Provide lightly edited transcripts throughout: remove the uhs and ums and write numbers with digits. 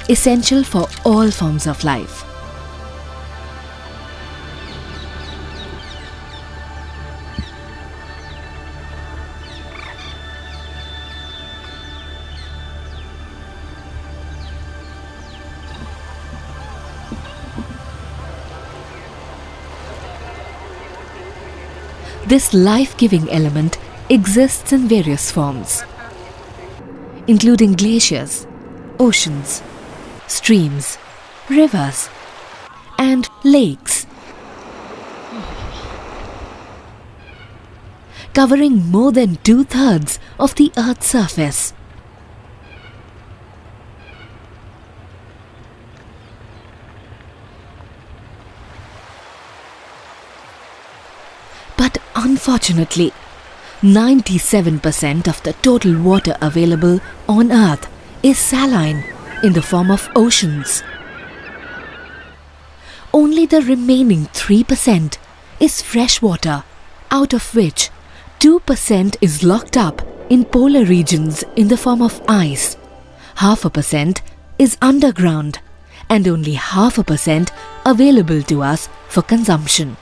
essential for all forms of life. This life-giving element exists in various forms, including glaciers, oceans, streams, rivers, and lakes, covering more than 2/3 of the Earth's surface. But unfortunately, 97% of the total water available on Earth is saline in the form of oceans. Only the remaining 3% is fresh water, out of which 2% is locked up in polar regions in the form of ice, 0.5% is underground, and only 0.5% available to us for consumption.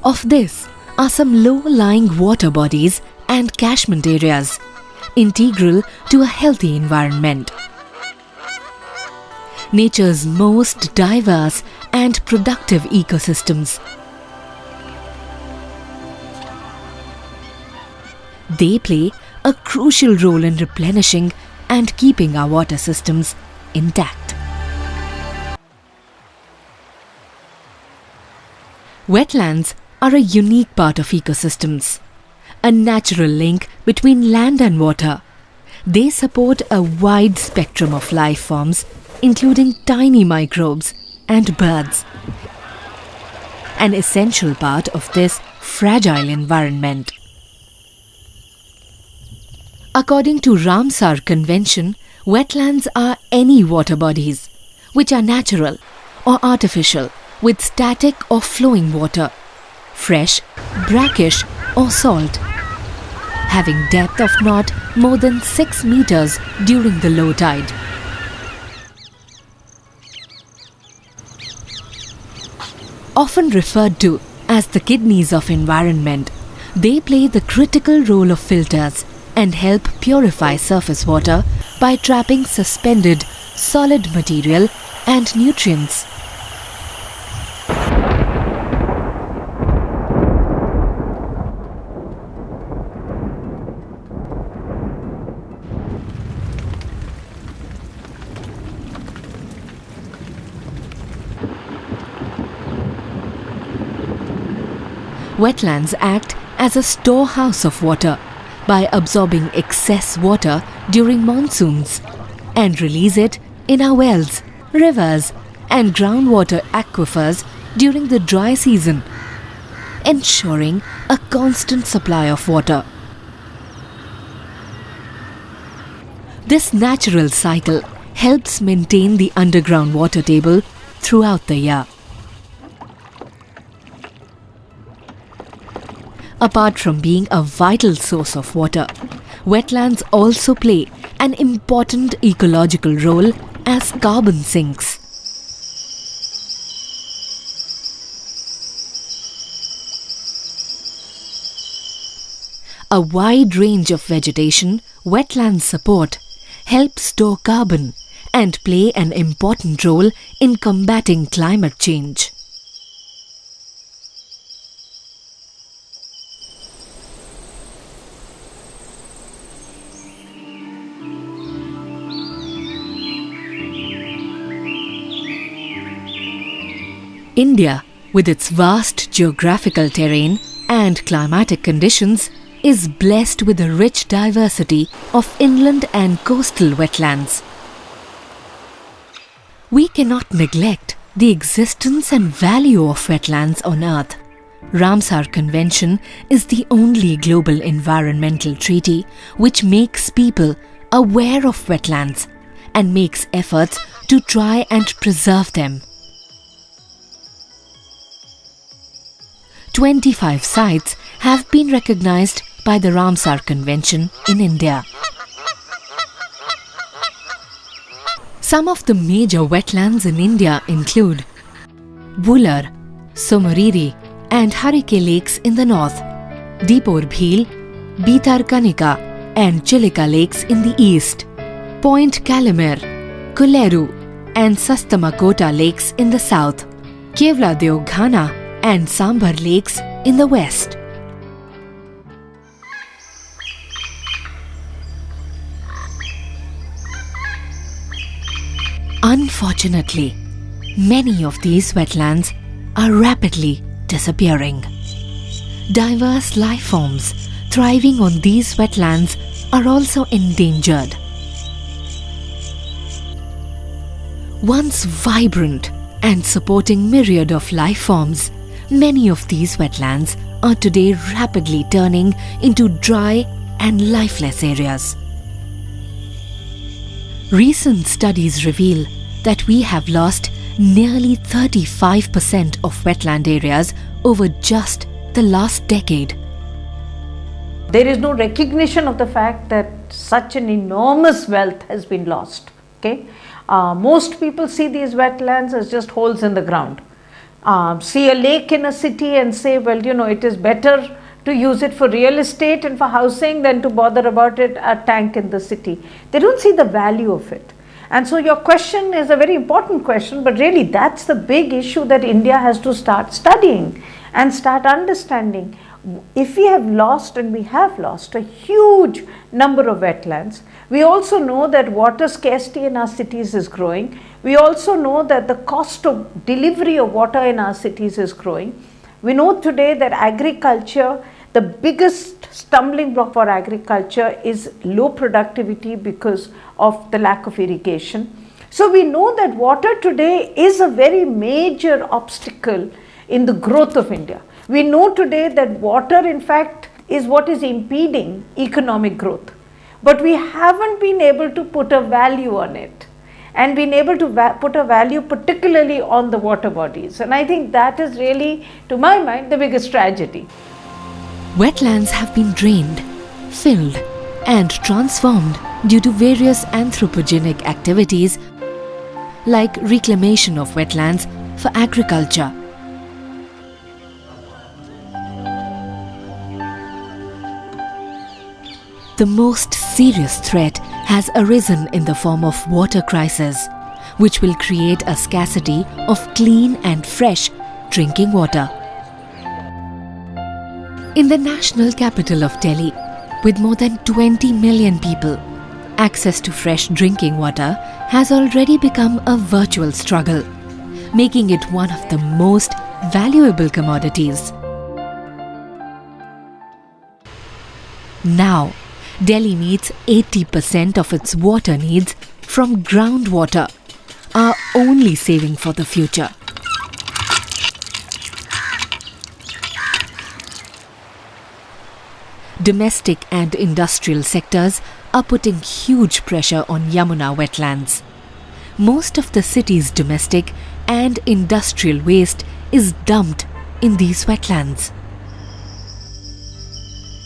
Of this are some low-lying water bodies and catchment areas, integral to a healthy environment. Nature's most diverse and productive ecosystems. They play a crucial role in replenishing and keeping our water systems intact. Wetlands are a unique part of ecosystems, a natural link between land and water. They support a wide spectrum of life forms, including tiny microbes and birds, an essential part of this fragile environment. According to Ramsar Convention, wetlands are any water bodies which are natural or artificial with static or flowing water, fresh, brackish or salt, having depth of not more than 6 meters during the low tide. Often referred to as the kidneys of environment, they play the critical role of filters and help purify surface water by trapping suspended solid material and nutrients. Wetlands act as a storehouse of water by absorbing excess water during monsoons and release it in our wells, rivers and groundwater aquifers during the dry season, ensuring a constant supply of water. This natural cycle helps maintain the underground water table throughout the year. Apart from being a vital source of water, wetlands also play an important ecological role as carbon sinks. A wide range of vegetation wetlands support help store carbon and play an important role in combating climate change. India, with its vast geographical terrain and climatic conditions, is blessed with a rich diversity of inland and coastal wetlands. We cannot neglect the existence and value of wetlands on Earth. Ramsar Convention is the only global environmental treaty which makes people aware of wetlands and makes efforts to try and preserve them. 25 sites have been recognized by the Ramsar Convention in India. Some of the major wetlands in India include Wular, Somoriri and Harike lakes in the north, Deepor Bhil, Bhitarkanika and Chilika lakes in the east, Point Calumet, Kulleru and Sastamakota lakes in the south, Kevladev Ghana and Sambar lakes in the west. Unfortunately, many of these wetlands are rapidly disappearing. Diverse life forms thriving on these wetlands are also endangered. Once vibrant and supporting myriad of life forms, many of these wetlands are today rapidly turning into dry and lifeless areas. Recent studies reveal that we have lost nearly 35% of wetland areas over just the last decade. There is no recognition of the fact that such an enormous wealth has been lost. Okay? Most people see these wetlands as just holes in the ground. See a lake in a city and say, well, it is better to use it for real estate and for housing than to bother about a tank in the city. They don't see the value of it. And so your question is a very important question, but really that's the big issue that India has to start studying and start understanding. If we have lost, and we have lost, a huge number of wetlands, we also know that water scarcity in our cities is growing. We also know that the cost of delivery of water in our cities is growing. We know today that agriculture, the biggest stumbling block for agriculture is low productivity because of the lack of irrigation. So we know that water today is a very major obstacle in the growth of India. We know today that water, in fact, is what is impeding economic growth. But we haven't been able to put a value on it and been able to put a value particularly on the water bodies. And I think that is really, to my mind, the biggest tragedy. Wetlands have been drained, filled and transformed due to various anthropogenic activities like reclamation of wetlands for agriculture. The most serious threat has arisen in the form of water crisis, which will create a scarcity of clean and fresh drinking water. In the national capital of Delhi, with more than 20 million people, access to fresh drinking water has already become a virtual struggle, making it one of the most valuable commodities. Now, Delhi meets 80% of its water needs from groundwater, our only saving for the future. Domestic and industrial sectors are putting huge pressure on Yamuna wetlands. Most of the city's domestic and industrial waste is dumped in these wetlands.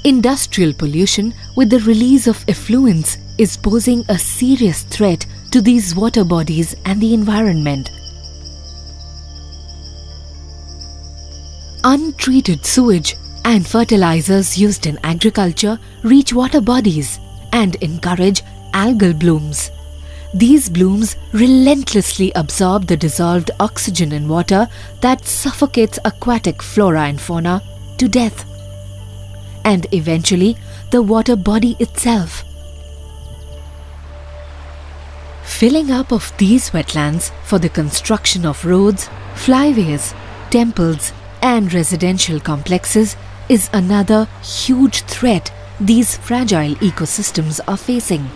Industrial pollution with the release of effluents is posing a serious threat to these water bodies and the environment. Untreated sewage and fertilizers used in agriculture reach water bodies and encourage algal blooms. These blooms relentlessly absorb the dissolved oxygen in water that suffocates aquatic flora and fauna to death, and eventually the water body itself. Filling up of these wetlands for the construction of roads, flyways, temples and residential complexes is another huge threat these fragile ecosystems are facing.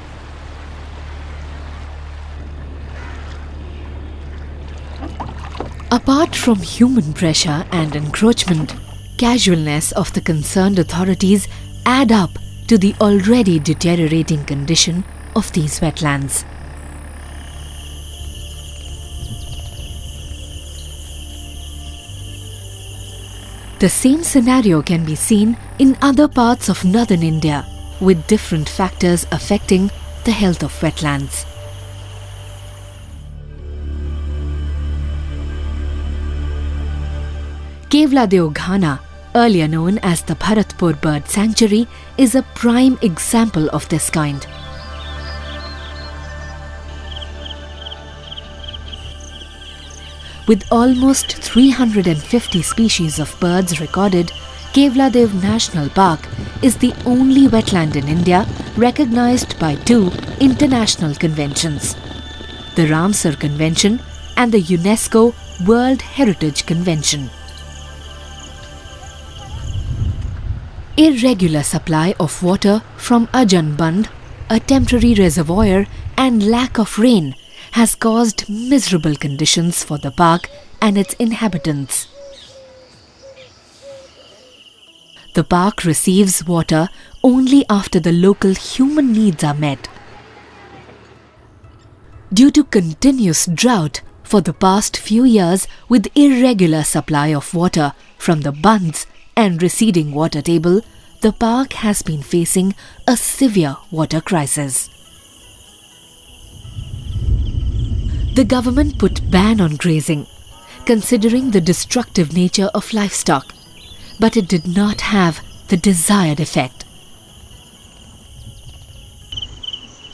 Apart from human pressure and encroachment, casualness of the concerned authorities add up to the already deteriorating condition of these wetlands. The same scenario can be seen in other parts of northern India, with different factors affecting the health of wetlands. Kevla Deoghana, earlier known as the Bharatpur Bird Sanctuary, is a prime example of this kind. With almost 350 species of birds recorded, Kevladev National Park is the only wetland in India recognized by two international conventions, the Ramsar Convention and the UNESCO World Heritage Convention. Irregular supply of water from Ajan Band, a temporary reservoir, and lack of rain has caused miserable conditions for the park and its inhabitants. The park receives water only after the local human needs are met. Due to continuous drought for the past few years with irregular supply of water from the bunds and receding water table, the park has been facing a severe water crisis. The government put ban on grazing, considering the destructive nature of livestock, but it did not have the desired effect.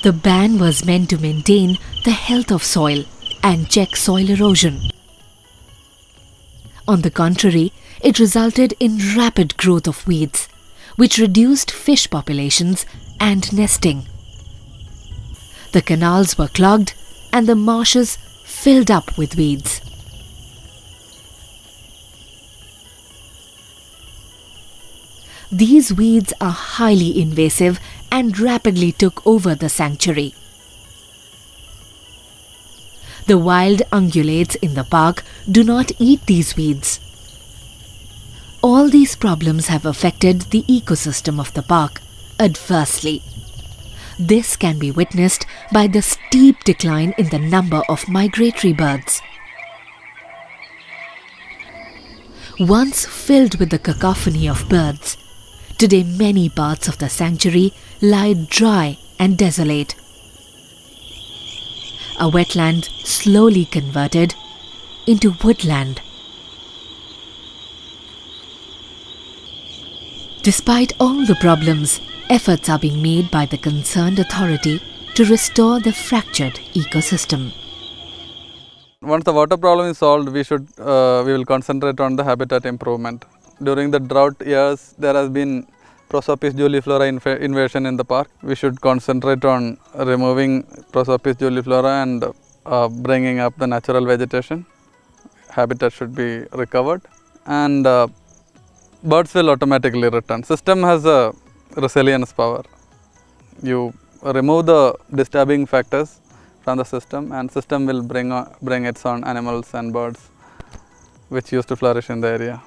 The ban was meant to maintain the health of soil and check soil erosion. On the contrary, it resulted in rapid growth of weeds, which reduced fish populations and nesting. The canals were clogged and the marshes filled up with weeds. These weeds are highly invasive and rapidly took over the sanctuary. The wild ungulates in the park do not eat these weeds. All these problems have affected the ecosystem of the park adversely. This can be witnessed by the steep decline in the number of migratory birds. Once filled with the cacophony of birds, today many parts of the sanctuary lie dry and desolate. A wetland slowly converted into woodland. Despite all the problems, efforts are being made by the concerned authority to restore the fractured ecosystem. Once the water problem is solved, we will concentrate on the habitat improvement. During the drought years, there has been Prosopis juliflora invasion in the park. We should concentrate on removing Prosopis juliflora and bringing up the natural vegetation. Habitat should be recovered, and birds will automatically return. System has a resilience power. You remove the disturbing factors from the system, and system will bring its own animals and birds which used to flourish in the area.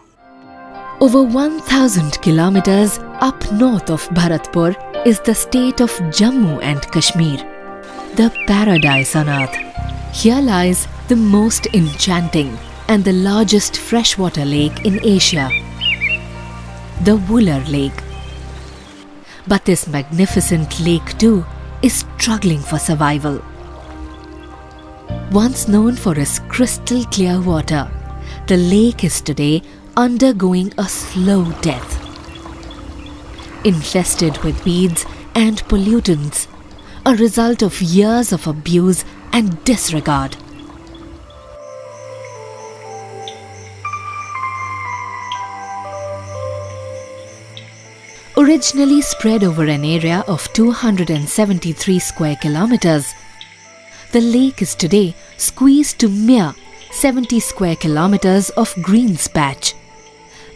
Over 1,000 kilometers up north of Bharatpur is the state of Jammu and Kashmir, the paradise on earth. Here lies the most enchanting and the largest freshwater lake in Asia, the Wular Lake. But this magnificent lake too is struggling for survival. Once known for its crystal clear water, the lake is today undergoing a slow death. Infested with weeds and pollutants, a result of years of abuse and disregard. Originally spread over an area of 273 square kilometers, the lake is today squeezed to mere 70 square kilometers of greens patch.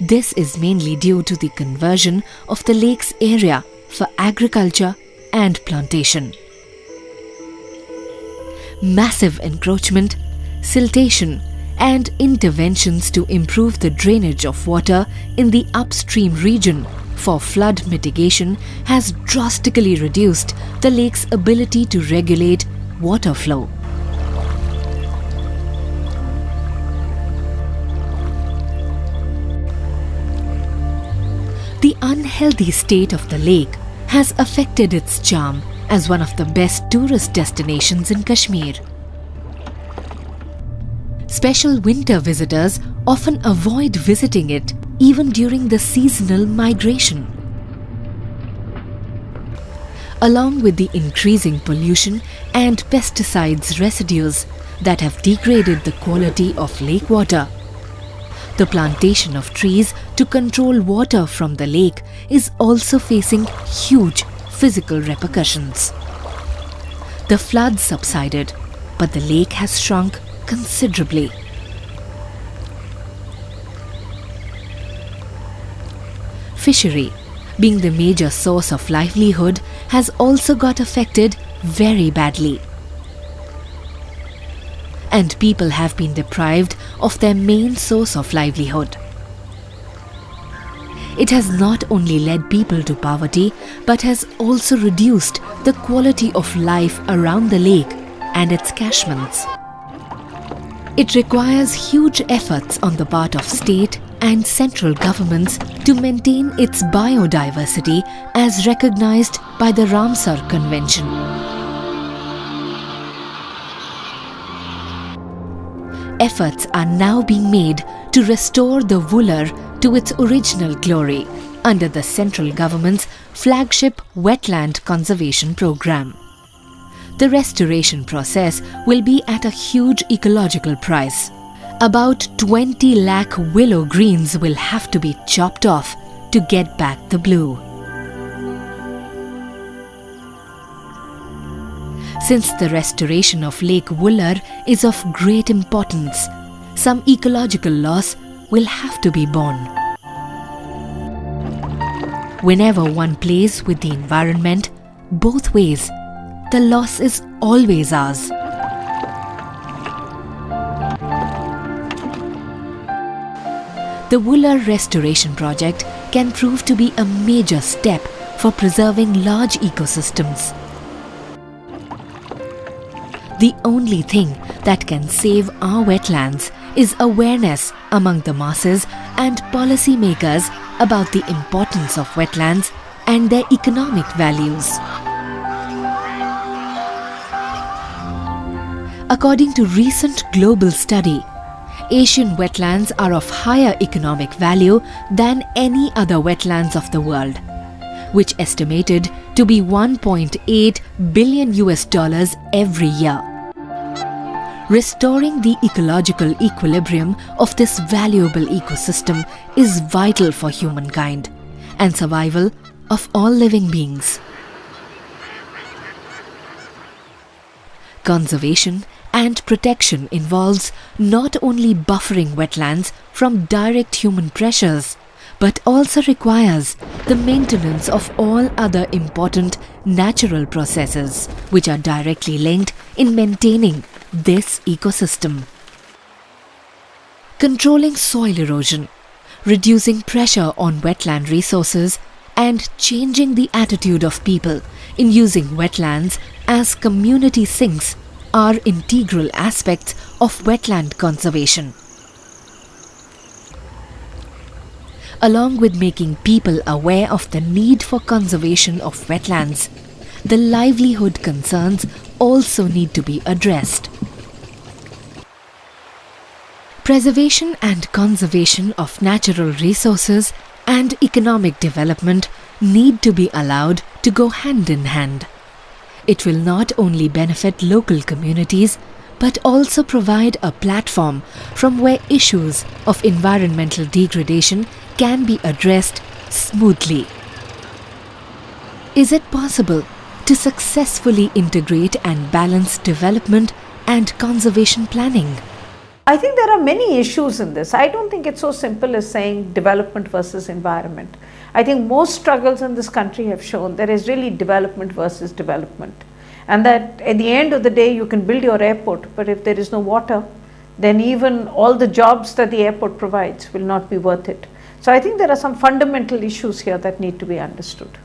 This is mainly due to the conversion of the lake's area for agriculture and plantation. Massive encroachment, siltation, and interventions to improve the drainage of water in the upstream region for flood mitigation has drastically reduced the lake's ability to regulate water flow. The unhealthy state of the lake has affected its charm as one of the best tourist destinations in Kashmir. Special winter visitors often avoid visiting it even during the seasonal migration. Along with the increasing pollution and pesticides residues that have degraded the quality of lake water, the plantation of trees to control water from the lake is also facing huge physical repercussions. The floods subsided, but the lake has shrunk considerably. Fishery, being the major source of livelihood, has also got affected very badly. And people have been deprived of their main source of livelihood. It has not only led people to poverty, but has also reduced the quality of life around the lake and its catchments. It requires huge efforts on the part of state and central governments to maintain its biodiversity as recognized by the Ramsar Convention. Efforts are now being made to restore the Wooler to its original glory under the central government's flagship Wetland Conservation Program. The restoration process will be at a huge ecological price. About 20 lakh willow greens will have to be chopped off to get back the blue. Since the restoration of Lake Wooler is of great importance, some ecological loss will have to be borne. Whenever one plays with the environment, both ways, the loss is always ours. The Wooler Restoration Project can prove to be a major step for preserving large ecosystems. The only thing that can save our wetlands is awareness among the masses and policymakers about the importance of wetlands and their economic values. According to recent global study, Asian wetlands are of higher economic value than any other wetlands of the world, which estimated to be $1.8 billion every year. Restoring the ecological equilibrium of this valuable ecosystem is vital for humankind and survival of all living beings. Conservation and protection involves not only buffering wetlands from direct human pressures, but also requires the maintenance of all other important natural processes which are directly linked in maintaining this ecosystem. Controlling soil erosion, reducing pressure on wetland resources, and changing the attitude of people in using wetlands as community sinks are integral aspects of wetland conservation. Along with making people aware of the need for conservation of wetlands, the livelihood concerns also need to be addressed. Preservation and conservation of natural resources and economic development need to be allowed to go hand in hand. It will not only benefit local communities, but also provide a platform from where issues of environmental degradation can be addressed smoothly. Is it possible to successfully integrate and balance development and conservation planning? I think there are many issues in this. I don't think it's so simple as saying development versus environment. I think most struggles in this country have shown there is really development versus development. And that at the end of the day, you can build your airport, but if there is no water, then even all the jobs that the airport provides will not be worth it. So I think there are some fundamental issues here that need to be understood.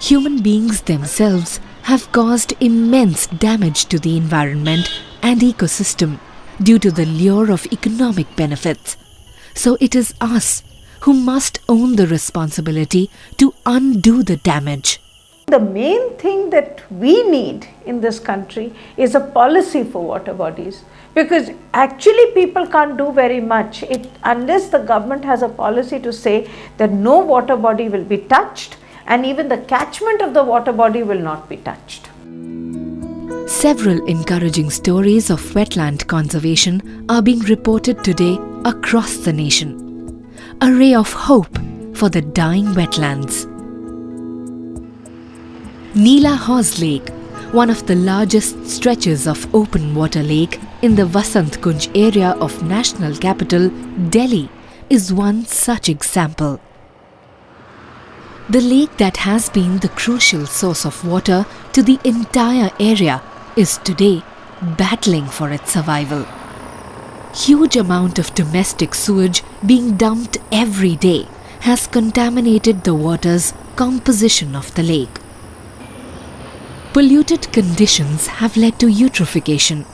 Human beings themselves have caused immense damage to the environment and ecosystem due to the lure of economic benefits. So it is us who must own the responsibility to undo the damage. The main thing that we need in this country is a policy for water bodies, because actually people can't do very much unless the government has a policy to say that no water body will be touched and even the catchment of the water body will not be touched. Several encouraging stories of wetland conservation are being reported today across the nation. A ray of hope for the dying wetlands. Neela Haus Lake, one of the largest stretches of open water lake in the Vasant Kunj area of national capital Delhi, is one such example. The lake that has been the crucial source of water to the entire area is today battling for its survival. Huge amount of domestic sewage being dumped every day has contaminated the water's composition of the lake. Polluted conditions have led to eutrophication.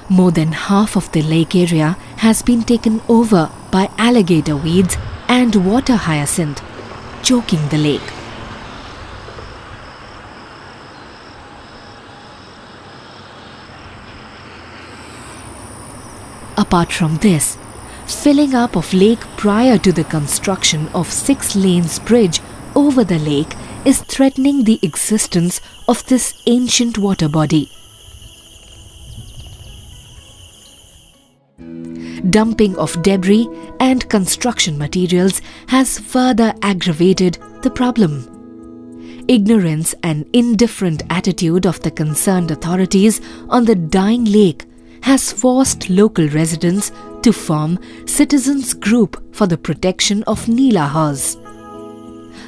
More than half of the lake area has been taken over by alligator weeds and water hyacinth, choking the lake. Apart from this, filling up of lake prior to the construction of 6 lanes bridge over the lake is threatening the existence of this ancient water body. Dumping of debris and construction materials has further aggravated the problem. Ignorance and indifferent attitude of the concerned authorities on the dying lake has forced local residents to form citizens group for the protection of Neela Haus.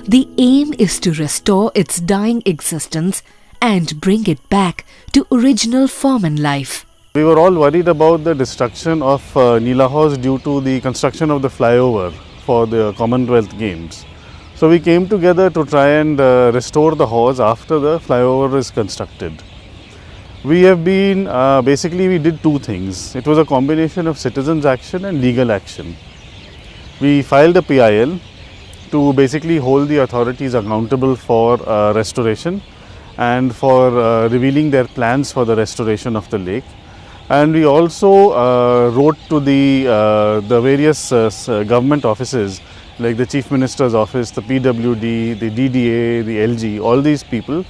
The aim is to restore its dying existence and bring it back to original form and life. We were all worried about the destruction of Neela Haus due to the construction of the flyover for the Commonwealth Games. So we came together to try and restore the Haus after the flyover is constructed. We have been, basically we did 2 things. It was a combination of citizens action and legal action. We filed a PIL to basically hold the authorities accountable for restoration and for revealing their plans for the restoration of the lake. And we also wrote to the various government offices like the Chief Minister's office, the PWD, the DDA, the LG, all these people.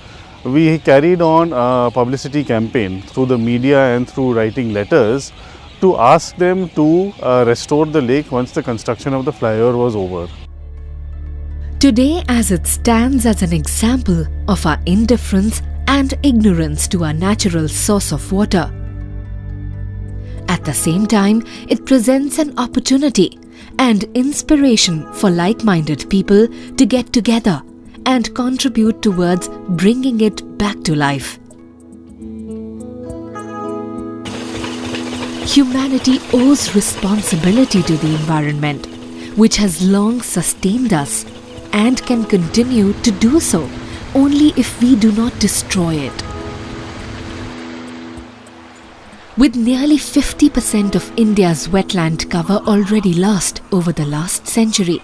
We carried on a publicity campaign through the media and through writing letters to ask them to restore the lake once the construction of the flyover was over. Today, as it stands as an example of our indifference and ignorance to our natural source of water, at the same time, it presents an opportunity and inspiration for like-minded people to get together and contribute towards bringing it back to life. Humanity owes responsibility to the environment, which has long sustained us and can continue to do so only if we do not destroy it. With nearly 50% of India's wetland cover already lost over the last century,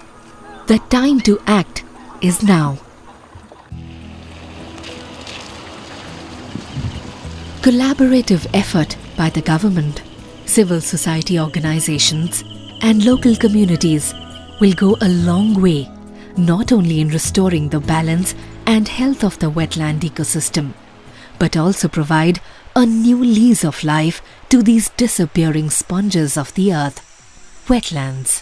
the time to act is now. Collaborative effort by the government, civil society organizations, and local communities will go a long way, not only in restoring the balance and health of the wetland ecosystem, but also provide a new lease of life to these disappearing sponges of the earth, wetlands.